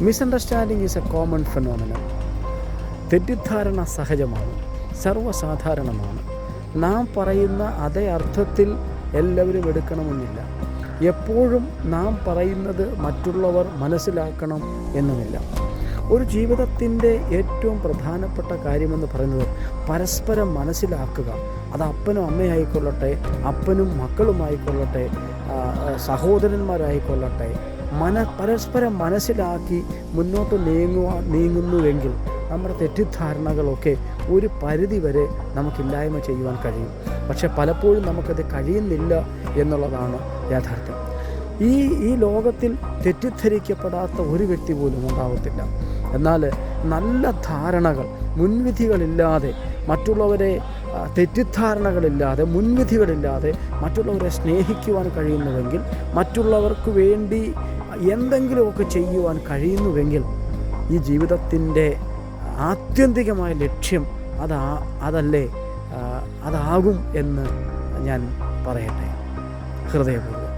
Misunderstanding is A common phenomenon. തെറ്റിദ്ധാരണ സഹജമാണ്, സർവ്വസാധാരണമാണ്. നാം പറയുന്ന അതേ അർത്ഥത്തിൽ എല്ലാവരും എടുക്കണമെന്നില്ല. എപ്പോഴും നാം പറയുന്നത് മറ്റുള്ളവർ മനസ്സിലാക്കണം എന്നുമില്ല. ഒരു ജീവിതത്തിൻ്റെ ഏറ്റവും പ്രധാനപ്പെട്ട കാര്യമെന്ന് പറയുന്നത് പരസ്പരം മനസ്സിലാക്കുക. അത് അപ്പനും അമ്മയായിക്കൊള്ളട്ടെ, അപ്പനും മക്കളുമായിക്കൊള്ളട്ടെ, സഹോദരന്മാരായിക്കൊള്ളട്ടെ, പരസ്പരം മനസ്സിലാക്കി മുന്നോട്ട് നീങ്ങുന്നുവെങ്കിൽ നമ്മുടെ തെറ്റിദ്ധാരണകളൊക്കെ ഒരു പരിധി വരെ നമുക്കില്ലായ്മ ചെയ്യുവാൻ കഴിയും. പക്ഷെ പലപ്പോഴും നമുക്കത് കഴിയുന്നില്ല എന്നുള്ളതാണ് യാഥാർത്ഥ്യം. ഈ ലോകത്തിൽ തെറ്റിദ്ധരിക്കപ്പെടാത്ത ഒരു വ്യക്തി പോലും ഉണ്ടാവത്തില്ല. എന്നാൽ നല്ല ധാരണകൾ, മുൻവിധികളില്ലാതെ, മറ്റുള്ളവരെ തെറ്റിദ്ധാരണകളില്ലാതെ, മുൻവിധികളില്ലാതെ മറ്റുള്ളവരെ സ്നേഹിക്കുവാൻ കഴിയുന്നുവെങ്കിൽ, മറ്റുള്ളവർക്ക് വേണ്ടി എന്തെങ്കിലുമൊക്കെ ചെയ്യുവാൻ കഴിയുന്നുവെങ്കിൽ ഈ ജീവിതത്തിൻ്റെ ആത്യന്തികമായ ലക്ഷ്യം അതാകും എന്ന് ഞാൻ പറയട്ടെ ഹൃദയപൂർവ്വം.